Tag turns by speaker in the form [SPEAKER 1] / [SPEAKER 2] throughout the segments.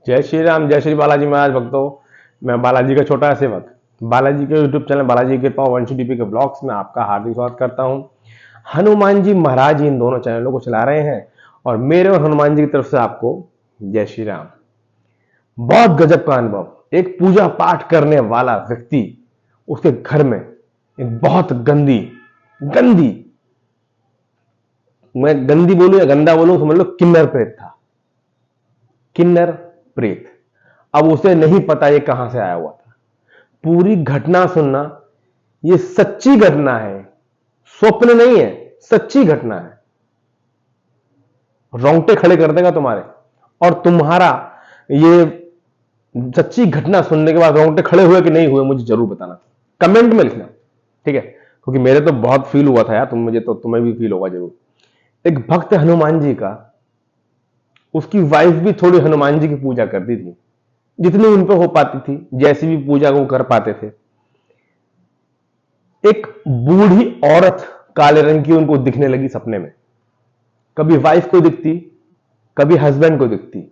[SPEAKER 1] जय श्री राम, जय श्री बालाजी महाराज भक्तों। मैं बालाजी का छोटा सेवक बालाजी के यूट्यूब चैनल बालाजी की कृपा वंशी डीपी के ब्लॉग्स में आपका हार्दिक स्वागत करता हूं। हनुमान जी महाराज जी इन दोनों चैनलों को चला रहे हैं और मेरे और हनुमान जी की तरफ से आपको जय श्री राम। बहुत गजब का अनुभव। एक पूजा पाठ करने वाला व्यक्ति, उसके घर में एक बहुत गंदी गंदी मैं गंदी बोलूं या गंदा बोलूं, समझ लो किन्नर प्रेत था। किन्नर प्रेत। अब उसे नहीं पता ये कहां से आया हुआ था। पूरी घटना सुनना, ये सच्ची घटना है, स्वप्न नहीं है, सच्ची घटना है। रोंगटे खड़े कर देगा तुम्हारे। और तुम्हारा ये सच्ची घटना सुनने के बाद रोंगटे खड़े हुए कि नहीं हुए, मुझे जरूर बताना, कमेंट में लिखना, ठीक है? क्योंकि मेरे तो बहुत फील हुआ था यार, तुम्हें भी फील होगा जरूर। एक भक्त हनुमान जी का, उसकी वाइफ भी थोड़ी हनुमान जी की पूजा करती थी, जितनी उन पे हो पाती थी, जैसी भी पूजा वो कर पाते थे। एक बूढ़ी औरत काले रंग की उनको दिखने लगी सपने में। कभी वाइफ को दिखती, कभी हस्बैंड को दिखती।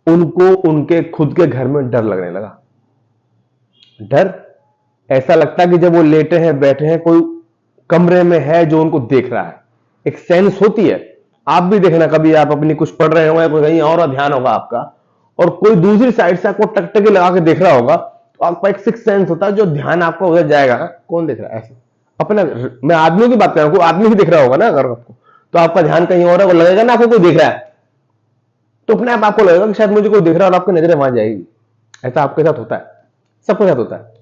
[SPEAKER 1] उनको उनके खुद के घर में डर लगने लगा। डर ऐसा लगता कि जब वो लेटे हैं, बैठे हैं, कोई कमरे में है जो उनको देख रहा है। एक सेंस होती है। आप भी देखना, कभी आप अपनी कुछ पढ़ रहे होंगे, कोई कहीं और ध्यान होगा आपका, और कोई दूसरी साइड से आपको टकटकी लगा के देख रहा होगा, तो आपका एक सिक्स सेंस होता है जो ध्यान आपका उधर जाएगा। कौन देख रहा है ऐसे? अपना, मैं आदमी की बात कर रहा हूं, कोई आदमी ही दिख रहा होगा ना अगर आपको, तो आपका ध्यान कहीं और है, वो लगेगा ना आपको कोई देख रहा है, तो अपने आप आपको लगेगा कि शायद मुझे कोई देख रहा है, और आपकी नजरें वहां जाएगी। ऐसा आपके साथ होता है, सबके साथ होता है।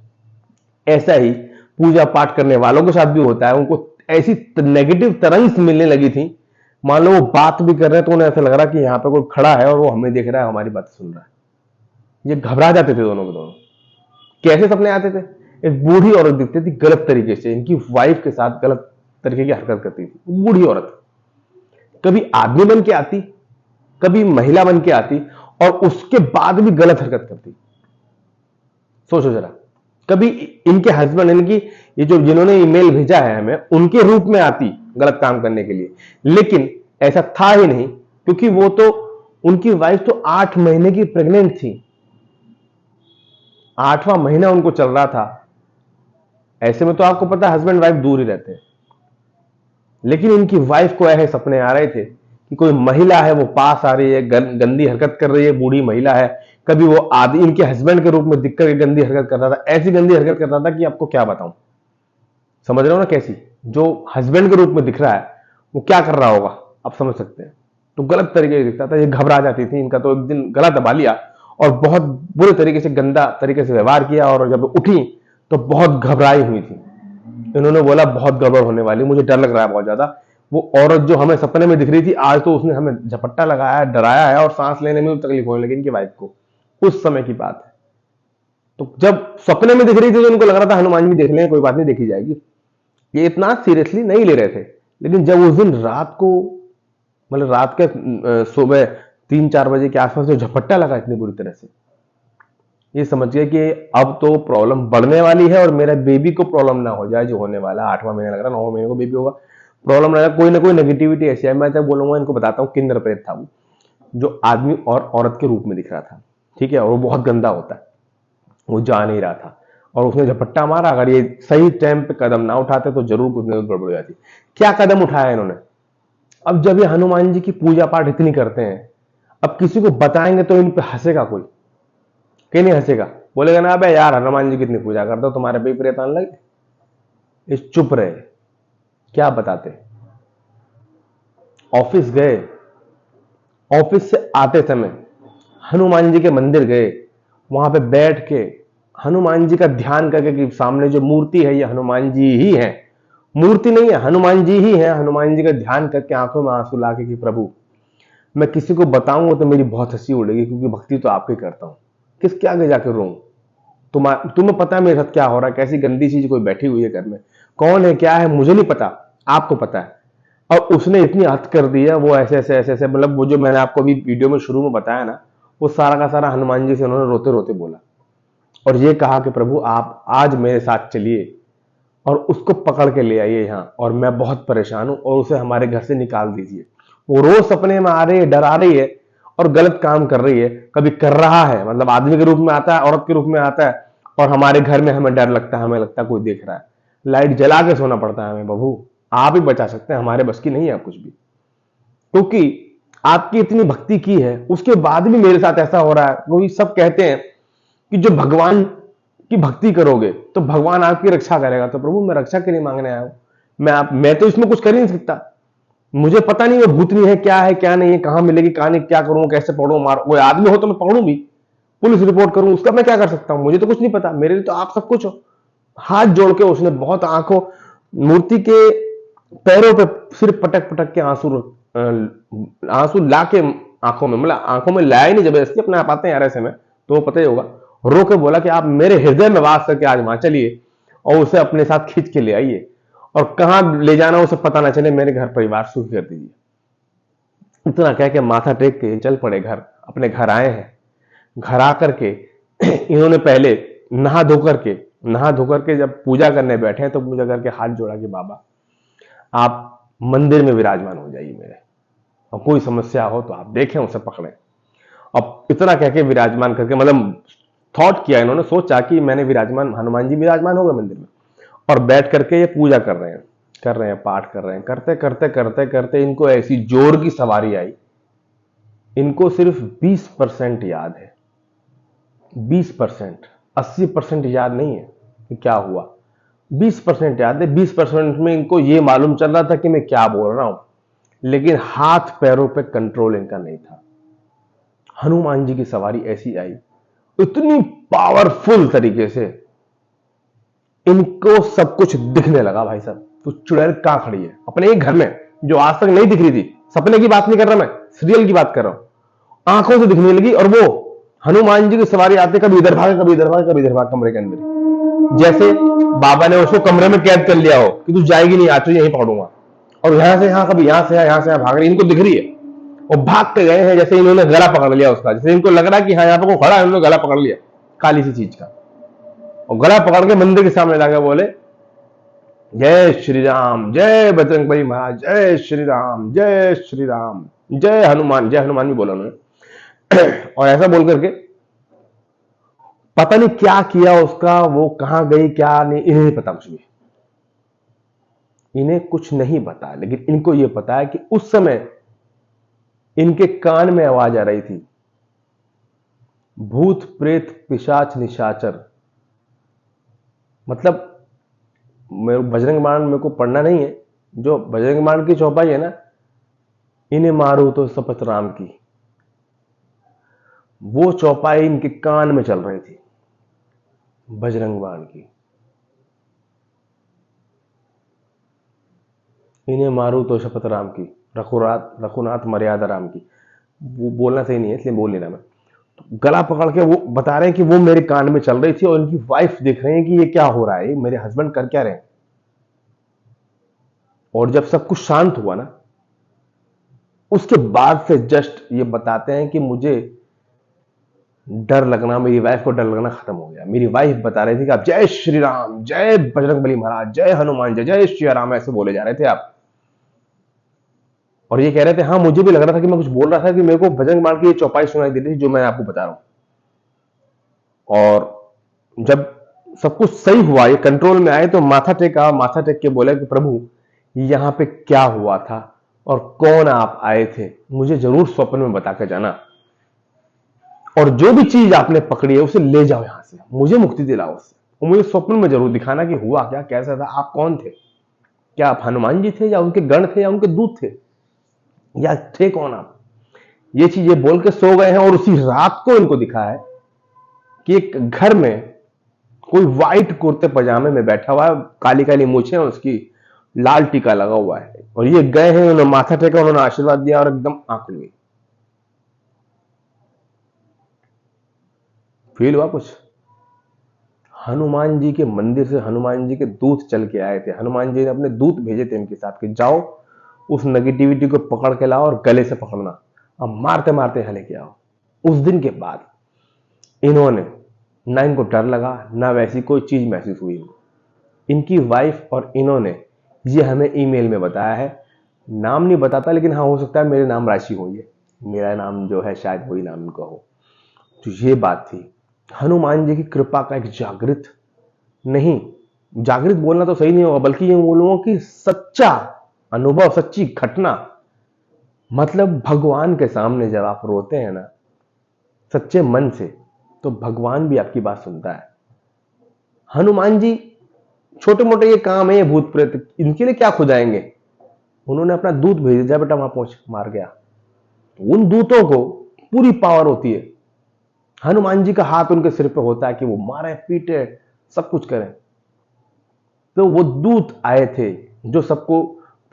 [SPEAKER 1] ऐसा ही पूजा पाठ करने वालों के साथ भी होता है। उनको ऐसी नेगेटिव तरंग्स मिलने लगी थी, मान लो वो बात भी कर रहे हैं तो उन्हें ऐसा लग रहा कि यहां पे कोई खड़ा है और वो हमें देख रहा है, हमारी बात सुन रहा है। ये घबरा जाते थे दोनों के दोनों। कैसे सपने आते थे? एक बूढ़ी औरत दिखती थी गलत तरीके से, इनकी वाइफ के साथ गलत तरीके की हरकत करती थी। बूढ़ी औरत कभी आदमी बन के आती, कभी महिला बन के आती, और उसके बाद भी गलत हरकत करती। सोचो जरा। कभी इनके हस्बैंड, इनकी ये जो जिन्होंने ईमेल भेजा है हमें, उनके रूप में आती गलत काम करने के लिए। लेकिन ऐसा था ही नहीं, क्योंकि वो तो, उनकी वाइफ तो 8 महीने की प्रेग्नेंट थी। 8वां महीना उनको चल रहा था। ऐसे में तो आपको पता है हस्बैंड वाइफ दूर ही रहते हैं। लेकिन इनकी वाइफ को ऐसे सपने आ रहे थे कि कोई महिला है, वो पास आ रही है, गंदी हरकत कर रही है, बूढ़ी महिला है। कभी वो आदि इनके हस्बैंड के रूप में दिखकर के गंदी हरकत करता था। ऐसी गंदी हरकत करता था कि आपको क्या बताऊं। समझ रहे हो ना कैसी? जो हस्बैंड के रूप में दिख रहा है, वो क्या कर रहा होगा आप समझ सकते हैं। तो गलत तरीके से दिखता था। ये घबरा जाती थी। इनका तो एक दिन गला दबा लिया और बहुत बुरे तरीके से, गंदा तरीके से व्यवहार किया, और जब उठी तो बहुत घबराई हुई थी। इन्होंने बोला बहुत गड़बड़ होने वाली, मुझे डर लग रहा है बहुत ज्यादा। वो औरत जो हमें सपने में दिख रही थी, आज तो उसने हमें झपट्टा लगाया है, डराया है, और सांस लेने में भी तकलीफ होने लगी इनकी वाइफ को। उस समय की बात है। तो जब सपने में दिख रही थी तो इनको लग रहा था हनुमान जी देख लें, कोई बात नहीं, देखी जाएगी। ये इतना सीरियसली नहीं ले रहे थे। लेकिन जब उस दिन रात को, मतलब रात के सुबह 3-4 बजे के आसपास जो झपट्टा लगा इतनी बुरी तरह से, ये समझ गए कि अब तो प्रॉब्लम बढ़ने वाली है, और मेरा बेबी को प्रॉब्लम ना हो जाए, जो होने वाला 8वां महीना लग रहा है, 9वें महीने को बेबी होगा, प्रॉब्लम ना, कोई ना कोई नेगेटिविटी ऐसी है। मैं जब बोलूंगा इनको बताता हूँ, किन्नर प्रेत था वो, जो आदमी और औरत के रूप में दिख रहा था, ठीक है? और वो बहुत गंदा होता है। वो जा नहीं रहा था और उसने झपट्टा मारा। अगर ये सही टाइम पे कदम ना उठाते तो जरूर कुछ ना कुछ गड़बड़ हो जाती। क्या कदम उठाया इन्होंने? अब जब ये हनुमान जी की पूजा पाठ इतनी करते हैं, अब किसी को बताएंगे तो इन पे हंसेगा कोई, कहीं नहीं हंसेगा, बोलेगा ना अबे यार हनुमान जी कितनी पूजा करते हो, तुम्हारे पे प्रेत आने लगे। इस चुप रहे। क्या बताते? ऑफिस गए, ऑफिस से आते समय हनुमान जी के मंदिर गए, वहां पे बैठ के हनुमान जी का ध्यान करके कि सामने जो मूर्ति है ये हनुमान जी ही है, मूर्ति नहीं है, हनुमान जी ही है। हनुमान जी का ध्यान करके आंखों में आंसू लाके कि प्रभु, मैं किसी को बताऊंगा तो मेरी बहुत हंसी उड़ेगी, क्योंकि भक्ति तो आपकी करता हूं, किसके आगे जाकर रो? तुम्हें पता है मेरे साथ क्या हो रहा है, कैसी गंदी चीज कोई बैठी हुई है घर में, कौन है क्या है मुझे नहीं पता, आपको पता है। और उसने इतनी हद कर दी है, वो ऐसे ऐसे ऐसे ऐसे, मतलब वो जो मैंने आपको अभी वीडियो में शुरू में बताया ना, वो सारा का सारा हनुमान जी से उन्होंने रोते रोते बोला, और ये कहा कि प्रभु आप आज मेरे साथ चलिए और उसको पकड़ के ले आइए यहाँ, और मैं बहुत परेशान हूं, और उसे हमारे घर से निकाल दीजिए। वो रोज सपने में आ रही है, डरा रही है, और गलत काम कर रही है, कभी कर रहा है, मतलब आदमी के रूप में आता है, औरत के रूप में आता है, और हमारे घर में हमें डर लगता है, हमें लगता है कोई देख रहा है, लाइट जला के सोना पड़ता है हमें। बहू आप ही बचा सकते हैं, हमारे बस की नहीं है कुछ भी, क्योंकि आपकी इतनी भक्ति की है, उसके बाद भी मेरे साथ ऐसा हो रहा है। क्योंकि सब कहते हैं कि जो भगवान की भक्ति करोगे तो भगवान आपकी रक्षा करेगा। तो प्रभु मैं रक्षा के लिए मांगने आया हूं, मैं तो इसमें कुछ कर ही नहीं सकता, मुझे पता नहीं वो भूतनी है क्या नहीं है, कहां मिलेगी, कहां नहीं, क्या करूं, कैसे पकड़ूं, मार कोई आदमी हो तो मैं पकड़ूं भी, पुलिस रिपोर्ट करूं, उसका मैं क्या कर सकता हूं, मुझे तो कुछ नहीं पता, मेरे लिए तो आप सब कुछ हो। हाथ जोड़ के उसने बहुत आंखों, मूर्ति के पैरों पे सिर्फ पटक पटक के आंसू ला के आंखों में, मतलब आंखों में लाया ही नहीं जबरदस्ती, अपने आप आते हैं यार ऐसे में, तो वो पता ही होगा। रो के बोला कि आप मेरे हृदय में वास करके आज वहां चलिए और उसे अपने साथ खींच के ले आइए, और कहां ले जाना उसे पता ना चले, मेरे घर परिवार सुखी कर दीजिए। इतना कह के माथा टेक के चल पड़े घर, अपने घर आए हैं। घर आकर के इन्होंने पहले नहा धोकर के जब पूजा करने बैठे हैं तो पूजा करके हाथ जोड़ा कि बाबा आप मंदिर में विराजमान हो जाइए मेरे, और कोई समस्या हो तो आप देखें उसे पकड़ें। अब इतना कह के विराजमान करके, मतलब थॉट किया इन्होंने, सोचा कि मैंने विराजमान, हनुमान जी विराजमान हो गए मंदिर में, और बैठ करके ये पूजा कर रहे हैं, पाठ कर रहे हैं। करते करते करते करते इनको ऐसी जोर की सवारी आई, इनको सिर्फ 20% याद है, 20%, 80% याद नहीं है कि क्या हुआ, 20% याद है। 20% में इनको ये मालूम चल रहा था कि मैं क्या बोल रहा हूं, लेकिन हाथ पैरों पे कंट्रोल इनका नहीं था। हनुमान जी की सवारी ऐसी आई, इतनी पावरफुल तरीके से इनको सब कुछ दिखने लगा। भाई साहब तो चुड़ैल कहां खड़ी है अपने एक घर में, जो आज तक नहीं दिख रही थी, सपने की बात नहीं कर रहा मैं, सीरियल की बात कर रहा हूं, आंखों से दिखने लगी। और वो हनुमान जी की सवारी आते कभी इधर भागे, कभी इधर भागे, कभी इधर भागे कमरे के अंदर, जैसे बाबा ने उसको कमरे में कैद कर लिया हो कि तू जाएगी नहीं, आज तो यहीं पकड़ूंगा। और यहां से यहां, कभी यहां से यहां भाग रही, इनको दिख रही है, और भाग के गए हैं, जैसे इन्होंने गला पकड़ लिया उसका, जैसे इनको लग रहा है कि हाँ यहाँ पे कोई खड़ा है, इन्होंने गला पकड़ लिया काली सी चीज का, और गला पकड़ के मंदिर के सामने लाके बोले जय श्री राम, जय बजरंगबली महाराज, जय श्री राम, जय श्री राम, जय हनुमान भी बोला उन्होंने। और ऐसा बोल करके पता नहीं क्या किया उसका, वो कहां गई क्या नहीं, इन्हें नहीं पता कुछ भी, इन्हें कुछ नहीं पता। लेकिन इनको यह पता है कि उस समय इनके कान में आवाज आ रही थी, भूत प्रेत पिशाच निशाचर, मतलब बजरंग बाण मेरे को पढ़ना नहीं है, जो बजरंग बाण की चौपाई है ना, इन्हें मारो तो शपथ राम की, वो चौपाई इनके कान में चल रही थी बजरंग बाण की। इन्हें मारो तो शपथ राम की, रघुनाथ मर्यादा राम की, वो बोलना सही नहीं है इसलिए बोल नहीं रहा मैं। तो गला पकड़ के वो बता रहे हैं कि वो मेरे कान में चल रही थी, और इनकी वाइफ देख रहे हैं कि ये क्या हो रहा है, मेरे हस्बैंड कर क्या रहे हैं। और जब सब कुछ शांत हुआ ना, उसके बाद से जस्ट ये बताते हैं कि मुझे डर लगना, मेरी वाइफ को डर लगना खत्म हो गया। मेरी वाइफ बता रही थी कि आप जय श्री राम, जय बजरंगबली महाराज, जय हनुमान, जय जय श्री राम ऐसे बोले जा रहे थे आप। और ये कह रहे थे हाँ मुझे भी लग रहा था कि मैं कुछ बोल रहा था, कि मेरे को बजरंग बाण की ये चौपाई सुनाई दे रही थी जो मैं आपको बता रहा हूं। और जब सब कुछ सही हुआ, ये कंट्रोल में आए, तो माथा टेक के बोले कि प्रभु यहां पे क्या हुआ था और कौन आप आए थे, मुझे जरूर स्वप्न में बता के जाना, और जो भी चीज आपने पकड़ी है उसे ले जाओ यहां से, मुझे मुक्ति दिलाओ उससे, और मुझे स्वप्न में जरूर दिखाना कि हुआ क्या, कैसा था, आप कौन थे, क्या आप हनुमान जी थे, या उनके गण थे, या उनके दूत थे, या थे कौन आप। ये चीजें बोल के सो गए हैं। और उसी रात को इनको दिखा है कि एक घर में कोई व्हाइट कुर्ते पजामे में बैठा हुआ है, काली काली मूछें और उसकी लाल टीका लगा हुआ है, और ये गए हैं, उन्होंने माथा टेका, उन्होंने आशीर्वाद दिया, और एकदम आंख खुल गई। फील हुआ कुछ। हनुमान जी के मंदिर से हनुमान जी के दूत चल के आए थे, हनुमान जी ने अपने दूत भेजे थे इनके साथ कि जाओ उस नेगेटिविटी को पकड़ के लाओ और गले से पकड़ना, अब मारते मारते हले के आओ। उस दिन के बाद इन्होंने, ना इनको डर लगा, ना वैसी कोई चीज महसूस हुई इनको। इनकी वाइफ और इन्होंने ये हमें ईमेल में बताया है, नाम नहीं बताता, लेकिन हाँ हो सकता है मेरे नाम राशि हो, मेरा नाम जो है शायद वही नाम इनका हो। तो ये बात थी। हनुमान जी की कृपा का एक जागृत नहीं, जागृत बोलना तो सही नहीं होगा, बल्कि ये बोलूंगा कि सच्चा अनुभव, सच्ची घटना। मतलब भगवान के सामने जब आप रोते हैं ना सच्चे मन से, तो भगवान भी आपकी बात सुनता है। हनुमान जी छोटे मोटे ये काम है, ये भूत प्रेत, इनके लिए क्या खुदाएंगे। उन्होंने अपना दूत भेज दिया, बेटा वहां पहुंच, मार गया। तो उन दूतों को पूरी पावर होती है। हनुमान जी का हाथ उनके सिर पे होता है कि वो मारे पीटे सब कुछ करें। तो वो दूत आए थे जो सबको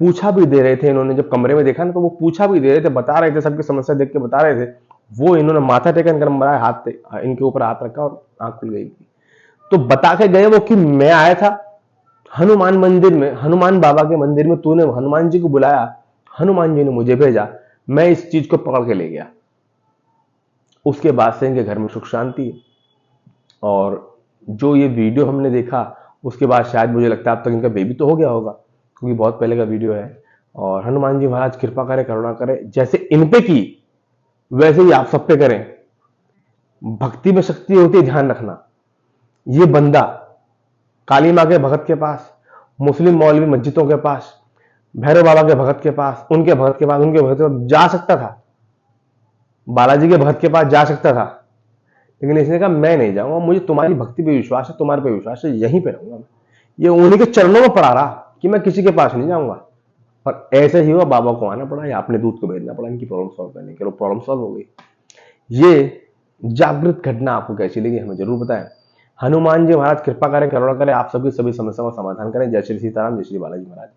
[SPEAKER 1] पूछा भी दे रहे थे। इन्होंने जब कमरे में देखा ना तो वो पूछा भी दे रहे थे, बता रहे थे, सबकी समस्या देख के बता रहे थे। वो इन्होंने माथा टेकन कर मरा, हाथ इनके ऊपर हाथ रखा और आंख खुल गई। तो बता के गए वो कि मैं आया था हनुमान मंदिर में, हनुमान बाबा के मंदिर में, तूने हनुमान जी को बुलाया, हनुमान जी ने मुझे भेजा, मैं इस चीज को पकड़ के ले गया। उसके बाद से इनके घर में सुख शांति है। और जो ये वीडियो हमने देखा उसके बाद शायद मुझे लगता है अब तक इनका बेबी तो हो गया होगा, क्योंकि बहुत पहले का वीडियो है। और हनुमान जी महाराज कृपा करे, करुणा करे, जैसे इन पे की वैसे ही आप सब पे करें। भक्ति में शक्ति होती है, ध्यान रखना। ये बंदा काली माँ के भगत के पास, मुस्लिम मौलवी मस्जिदों के पास, भैरव बाबा के भगत के पास, उनके भगत के पास, उनके भगत के पास जा सकता था, बालाजी के भगत के पास जा सकता था, लेकिन इसने कहा मैं नहीं जाऊंगा, मुझे तुम्हारी भक्ति पे विश्वास है, तुम्हारे पे विश्वास है, यहीं पे रहूंगा। ये उन्हीं के चरणों में पड़ा रहा कि मैं किसी के पास नहीं जाऊंगा। और ऐसे ही हुआ, बाबा को आना पड़ा या अपने दूत को भेजना पड़ा इनकी प्रॉब्लम सॉल्व करने के लिए। प्रॉब्लम सॉल्व हो गई। ये जागृत घटना आपको कैसी लगी हमें जरूर बताएं। हनुमान जी महाराज कृपा करें, करुणा करें, आप सबकी सभी समस्याओं का समाधान करें। जय श्री सीताराम, जय श्री बालाजी महाराज।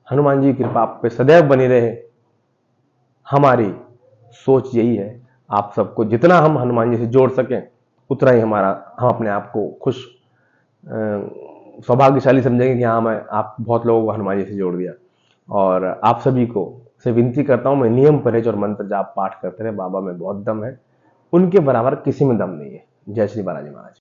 [SPEAKER 1] हनुमान जी की कृपा आप पे सदैव बनी रहे। हमारी सोच यही है, आप सबको जितना हम हनुमान जी से जोड़ सकें उतना ही हम अपने आप को खुश सौभाग्यशाली समझेंगे कि हाँ मैं आप बहुत लोगों को हनुमान जी से जोड़ दिया। और आप सभी को से विनती करता हूं, मैं नियम परहेज और मंत्र जाप पाठ करते रहे। बाबा में बहुत दम है, उनके बराबर किसी में दम नहीं है। जय श्री बालाजी महाराज।